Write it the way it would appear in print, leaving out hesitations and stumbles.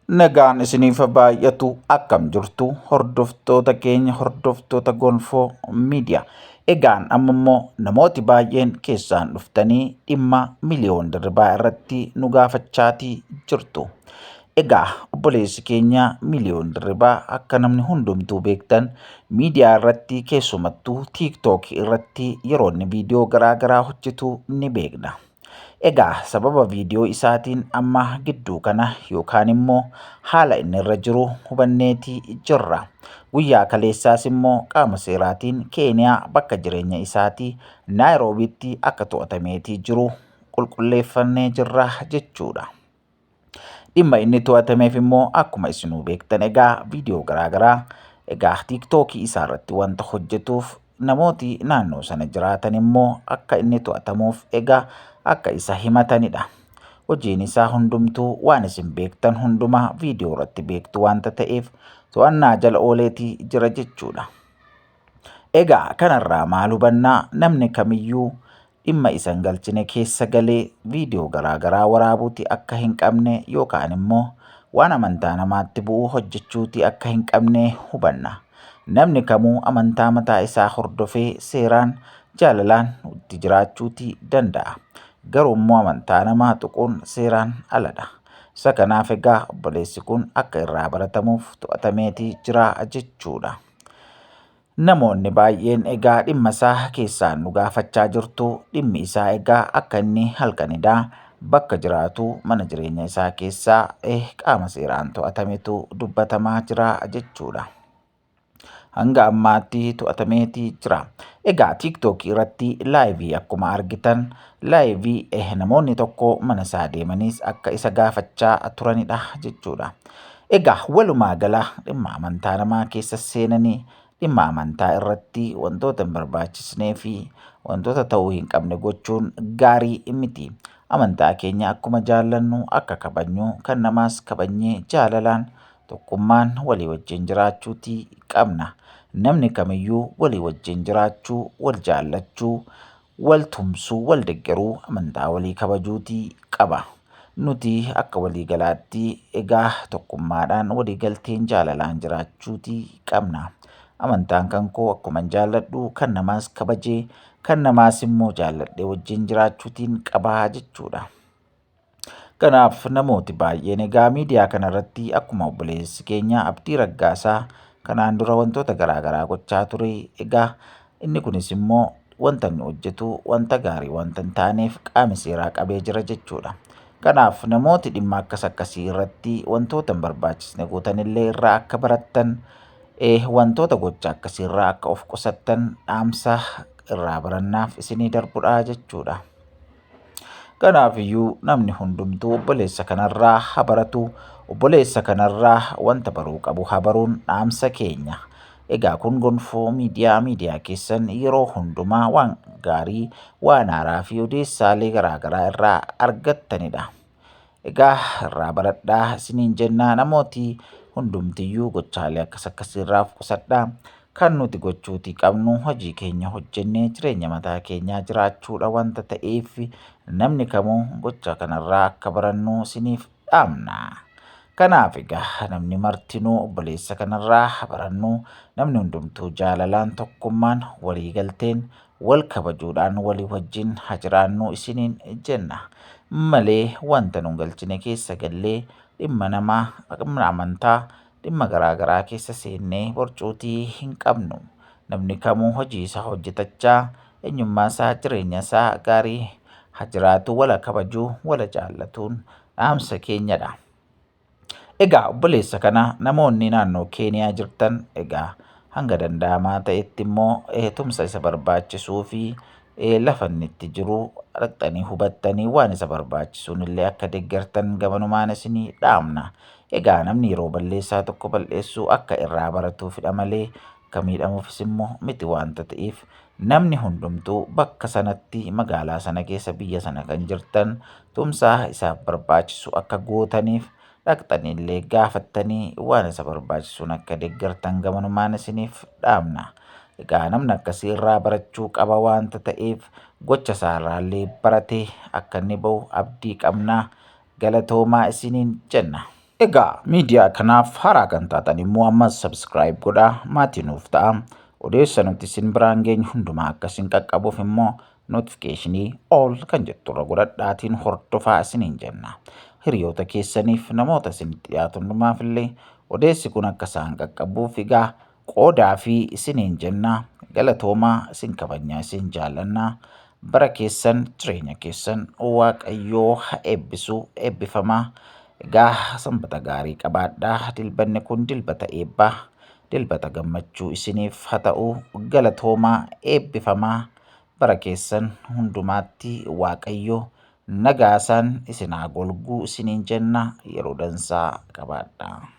Nagaan isiniif baay'atu akkam jirtu hordoftoota keenya hordoftoota gonfoo miidiyaa. Egaan amma immoo namooti baay'een keessaan dhuftanii dhimma miliyoon dirribaa irratti nu gaafachaatii jirtu. Egaa obboleessi keenya miliyoon dirribaa akka namni hundumtuu beektan miidiyaa irratti keessumattuu tiiktookii irratti yeroo inni viidiyoo garaagaraa hojjetu ni beekna. Egaa sababa viidiyoo isaatiin amma gidduu kana yookaan immoo haala inni irra jiru hubanneetii jirra. Guyyaa kaleessaas immoo qaama seeraatiin Keeniyaa bakka jireenya isaatii Naayiroobiitti akka to'atameetii jiru qulqulleeffannee jirra jechuudha. Dhimma inni to'atameef immoo akkuma isinuu beektan egaa viidiyoo garaagaraa egaa tiiktookii isaa irratti wanta hojjetuuf namooti naannoo sana jiraatan immoo akka inni to'atamuuf egaa akka isa himatanidha. Hojiin isaa hundumtuu waan isin beektan hundumaa viidiyoo irratti beektu waanta ta'eef to'annaa jala ooleetii jira jechuudha. Egaa kanarraa maal hubannaa namni kamiyyuu dhimma isa hin galchine keessa galee viidiyoo garaagaraa waraabuuti akka hin qabne yookaan immoo waan amantaa namaatti bu'uu hojjechuuti akka hin qabne hubanna. Namni kamuu amantaa mataa isaa hordofee seeraan jaalalaan itti jiraachuuti danda'a. Garuu immoo amantaa namaa tuquun seeraan aladha. Isa kanaaf egaa obboleessi kun akka irraa baratamuuf to'atameetii jira jechuudha. Namoonni baay'een egaa dhimma isaa keessaan nu gaafachaa jirtu. Dhimmi isaa egaa akka inni halkanidhaa bakka jiraatu mana jireenya isaa keessaa qaama seeraan to'atametu dubbatamaa jira jechuudha. Hanga ammaatti to'atameetii jira. Egaa tiiktookii irratti laayivii akkuma argitan laayivii namoonni tokko mana isaa deemanis akka isa gaafachaa turanidha jechuudha. Egaa walumaa gala dhimma amantaa namaa keessa seenanii dhimma amantaa irratti wantoota hin barbaachisnee fi wantoota ta'uu hin qabne gochuun gaarii miti. Amantaa keenya akkuma jaallannu akka kabajnu kan namaas kabajnee jaalalaan tokkummaan walii wajjin jiraachuuti qabna. Namni kamiyyuu walii wajjin jiraachuu, wal jaallachuu, wal tumsuu, wal deeggaruu, amantaa walii kabajuuti qaba. Nuti akka walii galaatti egaa tokkummaadhaan walii galteen jaalalaan jiraachuuti qabna. Amantaan kan koo akkuman jaalladhu kan namaas kabajee kan namaas immoo jaalladhee wajjin jiraachuutiin qabaa jechuudha. Kanaaf namooti baay'een egaa miidiyaa kanarratti akkuma obboleessi keenya Abdii Raggaasaa kanaan dura wantoota garaagaraa gochaa ture. Egaa inni kunis immoo wanta inni hojjetu wanta gaarii wanta hin taaneef qaama seeraa qabee jira jechuudha. Kanaaf namooti dhimma akkasii irratti wantoota hin barbaachisne gootanillee irraa akka barattan wantoota gocha akkasii irraa akka of qusattan dhaamsa irraa barannaaf isinii darbudha jechuudha. Kanaaf iyyuu namni hundumtuu obboleessa kanarraa haa baratu. Obboleessa kanarraa wanta baruu qabu haa baruun dhaamsa keenya. Egaa kun gonfoo miidiyaa keessan yeroo hundumaa waan gaarii waan haaraa fi odeessaalee garaagaraa irraa argattanidha. Egaa irraa baradhaa isiniin jennaa namooti hundumtiyyuu gochaalee akkasii irraa of qusadhaa. Kan nuti gochuutii qabnu hojii keenya hojjennee jireenya mataa keenyaa jiraachuudha wanta ta'eef namni kamuu gocha kanarraa akka barannu isiniif dhaamna. Kanaaf egaa namni martinuu obboleessa kanarraa barannu namni hundumtuu jaalalaan tokkummaan walii galteen wal kabajuudhaan walii wajjin haa jiraannu isiniin jenna. Malee wanta nu galchine keessa gallee dhimma namaa dhimma amantaa dhimma garaagaraa keessa seennee borcuutii hin qabnu. Namni kamuu hojii isaa hojjetachaa eenyummaa isaa jireenya isaa gaarii haa jiraatu wal kabajuu wal jaallatuun dhaamsa keenyadha. Egaa obboleessa kana namoonni naannoo Keeniyaa jirtan egaa hanga danda'amaa ta'etti immoo tumsa isa barbaachisuu fi lafa inni itti jiru dhaqxanii hubattanii waan isa barbaachisuun illee akka deeggartan gamanumaan isinii dhaamna. Egaa namni yeroo balleessaa tokko balleessuu akka irraa baratuufidha malee akka miidhamuufis immoo miti waanta ta'eef namni hundumtuu bakka sanatti magaalaa sana keessa biyya sana kan jirtan tumsaa isaaf barbaachisu akka gootaniif dhaqxanii illee gaafattanii waan isa barbaachisuun akka deeggartan gamanumaan isiniif dhaamna. Egaa namni akkasii irraa barachuu qaba waanta ta'eef gocha isaarraallee baratee akka inni bahu abdii qabnaa. Galatoomaa isiniin jenna. Egaa miidiyaa kanaaf haaraa kan taatan immoo ammas subscribe godhaa maatii nuuf ta'a. Odeessa nuti isin biraan geenyu hundumaa akkasiin qaqqabuuf immoo notifiikeeshinii all kan jetturra godhadhaatiin hordofaa isiniin jenna. Hiriyoota keessaniif namoota isinitti dhiyaatu hundumaaf illee odeessi kun akka isaan qaqqabuuf egaa qoodaa fi isiniin jenna. Galatoomaa, isin kabajnaa, isin jaallannaa. Bara keessan jireenya keessan Waaqayyoo haa eebbisu, eebbifamaa. Egaa sanbata gaarii qabaadhaa. Dilbanni kun dilbata eebbaa, dilbata gammachuu isiniif haa ta'u. Galatoomaa, eebbifamaa. Bara keessan hundumaatti Waaqayyo nagaasaan isin haa golguu isiniin jenna. Yeroo dansaa qabaadhaa.